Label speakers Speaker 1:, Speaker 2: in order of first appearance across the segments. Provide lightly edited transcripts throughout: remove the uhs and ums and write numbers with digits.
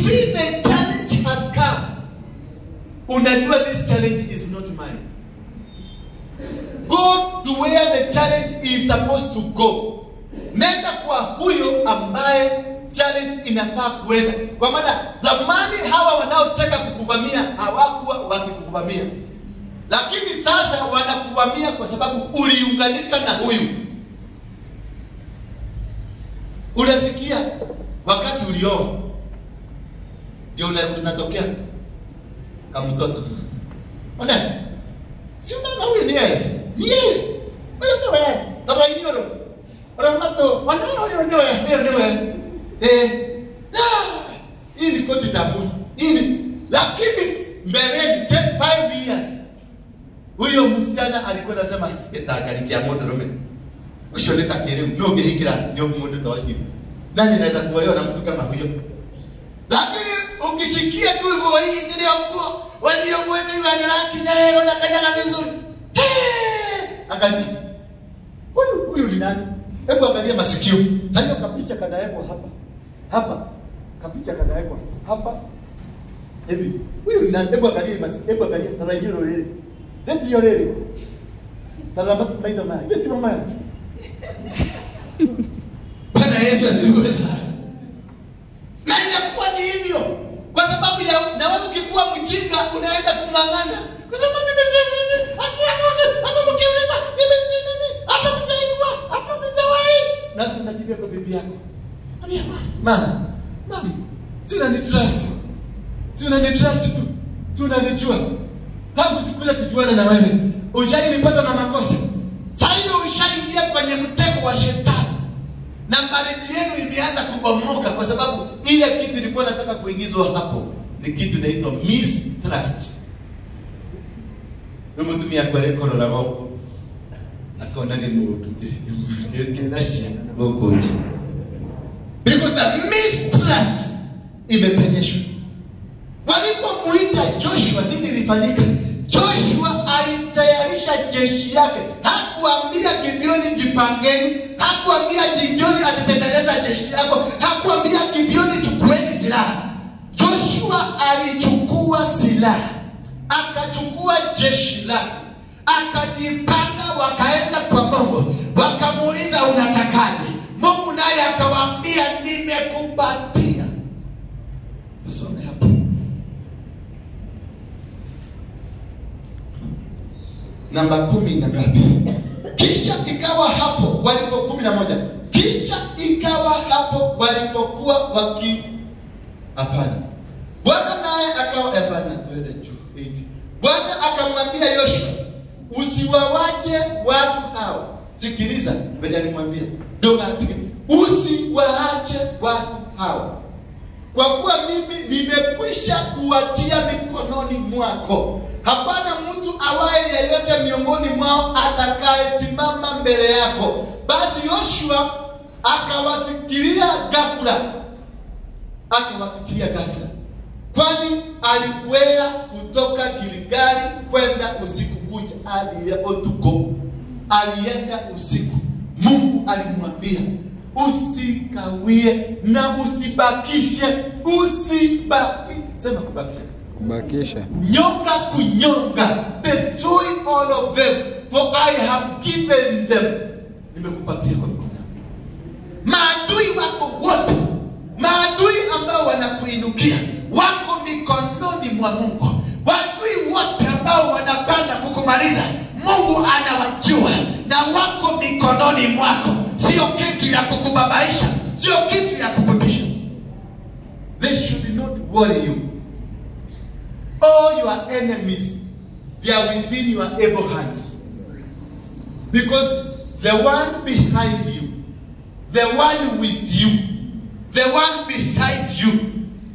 Speaker 1: see the challenge has come, unajua this challenge is not mine. Go to where the challenge is supposed to go. Nenda kwa huyo ambaye challenge inafaa kuenda. Kwa maana zamani hawa wanaotaka kukuvamia hawakuwa wakikuvamia, lakini sasa wanakuvamia kwa sababu uliunganika na huyu. Unasikia wakati ulioa ndio unatokea kama mtoto. Ona, si unaona huyu ni yeye. Wewe ndio wewe. Baba yule. Ramato, wewe. Hii ni koti tamu. Hii lakini mbeleni 5 years. Huyo msichana alikuwa anasema itagarikia moto rome. Ushoneta kile nyoge hikira nyoge moto tawasi. Nani anaweza kuolewa na mtu kama huyo? Lakini ukisikia tu hivyo hii ndio hapo waliomweka wanaraki leo na kanyaga vizuri. Angalia. Huyu ni nani? Hebu angalia masikio. Sasa kapicha kadawekwa hapa. Hapa. Kapicha kadawekwa hapa. Hivi. Huyu ni nani? Hebu angalia masikio. Hebu angalia tarajio lile. Leti yole. Tarama maida maya. Leti mama. Bwana Yesu asifiwe sana. Na inakuwa ni hivyo. Kwa sababu ya na wewe ukikuwa mjinga unaenda kungangana. Kwa sababu nimesema nini? Hata mkiuliza nimesema nini? Hata sijaikuwa, hata sijawahi. Na tunajibia kwa bibi yako. Ambia mama, si unanitrust. Si unanitrust tu. Si unanijua. Tangu siku ile tujuana na wewe, ushainipata na makosa. Sasa hiyo ushaingia kwenye mtego wa shetani. Na marriage yenu imeanza kubomoka kwa sababu ile kitu ilikuwa nataka kuingizwa hapo ni kitu inaitwa mistrust. Nimetumia kwa rekodi la wao. Akaona ni mtu. Because the mistrust imepenyeshwa. Walipomuita Joshua, nini ilifanyika? Joshua alitayarisha jeshi yake. Hakuambia Gibeoni jipangeni, hakuambia Gibeoni atatengeneza jeshi yako, hakuambia Gibeoni chukueni silaha. Joshua alichukua silaha, akachukua jeshi lake, akajipanga, wakaenda kwa Mungu, wakamuuliza unatakaje? Mungu naye akawaambia nimekupatia. Tusome hapo. Namba 10 na ngapi? Kisha ikawa hapo walipo 11. Kisha ikawa hapo walipokuwa hapana. Bwana naye akawa hapana twende juu 8. Bwana akamwambia Yoshua, usiwawache watu hao. Sikiliza, Bwana alimwambia, usiwaache watu hao. Kwa kuwa mimi nimekwisha kuwatia mikononi mwako. Hapana mtu awaye yeyote miongoni mwao atakaye simama mbele yako. Basi Yoshua akawafikiria ghafla. Kwani alikwea kutoka Gilgali kwenda usiku kucha hadi Otuko. Alienda usiku. Mungu alimwambia usikawie na usibakishe. Sema kubakisha. Nyonga kunyonga. Destroy all of them, for I have given them. Nimekupatia kwa mikono. Maadui wako wote, maadui ambao wanakuinukia wako mikononi mwa Mungu. Maadui wote ambao wanapanda kukumaliza, Mungu anawajua na wako mikononi mwako. Sio kitu ya kukubabaisha, sio kitu ya kukutisha. They should not worry you. All your enemies, they are within your able hands. Because the one behind you, the one with you, the one beside you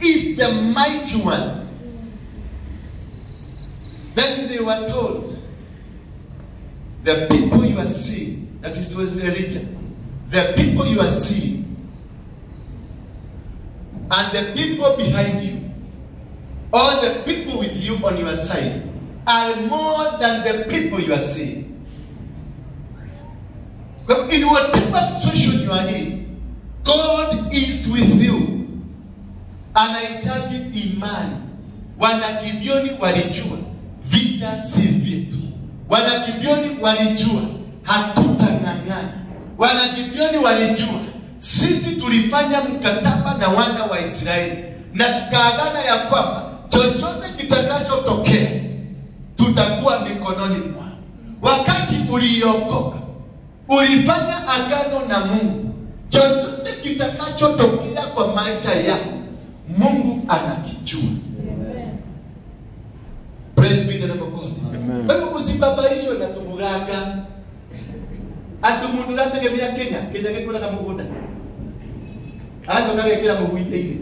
Speaker 1: is the mighty one. Then they were told, the people you are seeing, that is was religion. The people you are seeing and the people behind you, or the people with you on your side, are more than the people you are seeing. But in whatever situation you are in, God is with you. anahitaji imani. Wanagibeoni walijua vita si vyetu. Wanagibeoni walijua hatutang'ang'ana. Wanagibeoni walijua sisi tulifanya mkataba na wana wa Israeli na tukaagana ya kwamba chochote kitakachotokea tutakuwa mikononi mwao. Wakati uliokoka, ulifanya agano na Mungu. Chochote kitakachotokea kwa maisha yako, Mungu anakijua. Praise be the name of God. Wewe usibabaishwe na tumugaga. Atumudura tegemea Kenya kekula kama mugoda. Aso kage kila muhuite ile.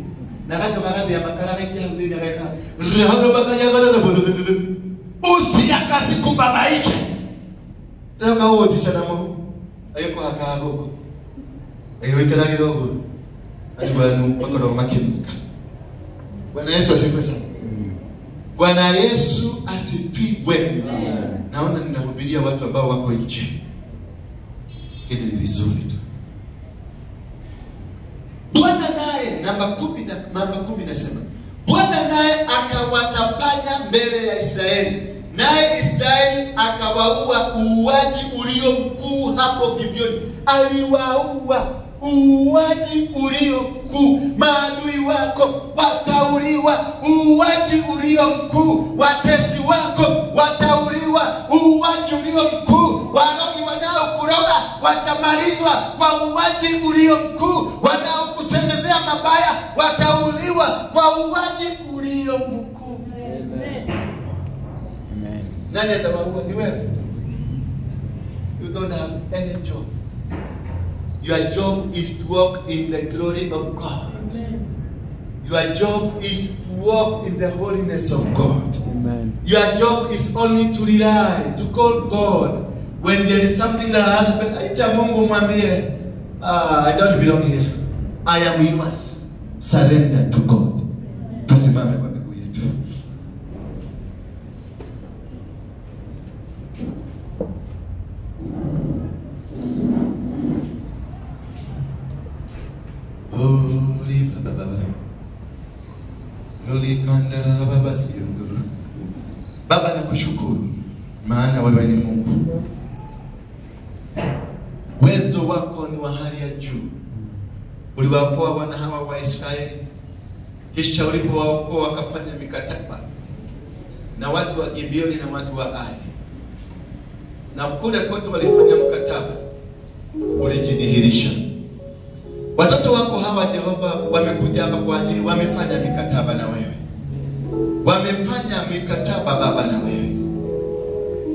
Speaker 1: Na kaso kage ya makara kake ya mzini kaka. Rehano bakanya kana bodo. Usiyakasi kubabaisha. Leo kawo tisha na mu. Ayoko akago. Ayo ikala kidogo. Atibanu pakoro makinuka. Bwana Yesu asifiwe sana. Bwana Yesu asifiwe. Naona ninahubiria watu ambao wako nje. Kile ni vizuri tu. Bwana naye namba 10 nasema, Bwana naye akawatapanya mbele ya Israeli. Naye Israeli akawaua uuaji ulio mkuu hapo Gibeoni. Aliwaua uuaji ulio mkuu. Maadui wako watauliwa, uuaji ulio mkuu. Watesi wako watauliwa, uuaji ulio mkuu. Warogi wanaokuroga watamalizwa kwa uuaji ulio mkuu. Wanaokusemezea mabaya watauliwa kwa uuaji ulio mkuu. Amen. Nani atawaua? Ni wewe. You don't have any job. Your job is to walk in the glory of God. Amen. Your job is to walk in the holiness of God. Amen. Your job is only to rely, to call God when there is something that has happened. I don't belong here. I am yours. Surrender to God. Tusimame kwa miguu yetu. Holy Baba, Holy Kandara Baba Siyondoro. Baba nakushukuru maana wewe ni Mungu. Uwezo wako ni wa hali ya juu. Uliwaokoa wana hawa wa Israeli, kisha ulipowaokoa wakafanya mikataba na watu wa Gibeoni na watu wa Ai. Na kule kote walifanya mkataba, ulijidhihirisha. Watoto wako hawa Jehova wamekuja hapa kwa ajili, wamefanya mikataba na wewe. Wamefanya mikataba Baba na wewe.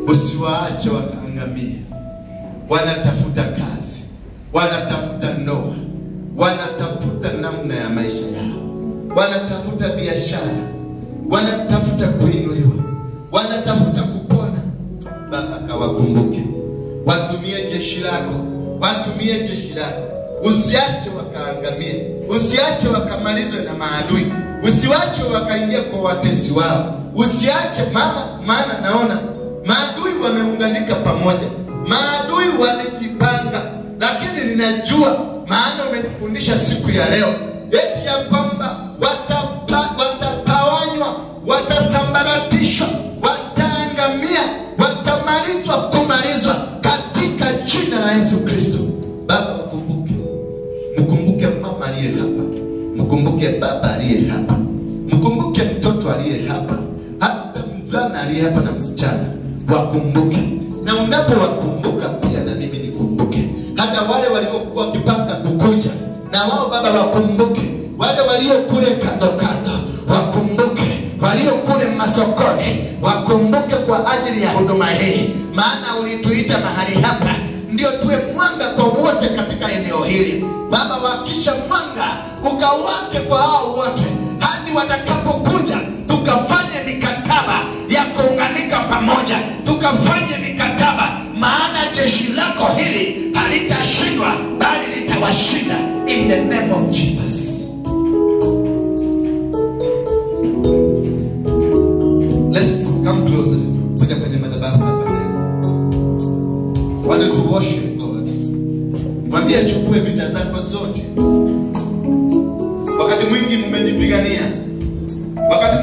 Speaker 1: Usiwaache wakaangamie. Wanatafuta kazi, wanatafuta ndoa, wanatafuta namna ya maisha yao, wanatafuta biashara, wanatafuta kuinuliwa, wanatafuta kupona. Baba kawakumbuke. Watumie jeshi lako, watumie jeshi lako. Usiache wakaangamie, usiache wakamalizwe na maadui, usiache wakaingia kwa watesi wao. Usiache maana naona maadui wameunganika pamoja, maadui wamejipanga. Lakini ninajua maana umenifundisha siku ya leo eti ya kwamba watatawanywa, watasambaratishwa, wataangamia, kumalizwa katika jina la Yesu Kristo. Baba mkumbuke. Mkumbuke mama aliye hapa, mkumbuke baba aliye hapa, mkumbuke mtoto aliye hapa, hata mvulana aliye hapa na msichana. Wakumbuke. Na unapowakumbuka pia na mimi nikumbuke. Hata wale waliokuwa wakipanga kukuja, na wao Baba wakumbuke. Wale walio kule kando kando wakumbuke. Walio kule masokoni wakumbuke kwa ajili ya huduma hii. Maana ulituita mahali hapa ndio tuwe mwanga kwa wote katika eneo hili. Baba, wakisha mwanga ukawake kwa hao wote hadi watakapokuja, tukafanye mikataba ya kuunganika pamoja, tukafanye mikataba, maana jeshi lako hili halitashindwa bali litawashinda in the name of Jesus. Let's come closer. Kuja kwenye madhabahu hapa leo. Want to worship God. Mwambie achukue vita zako zote. Wakati mwingi mmejipigania Wakati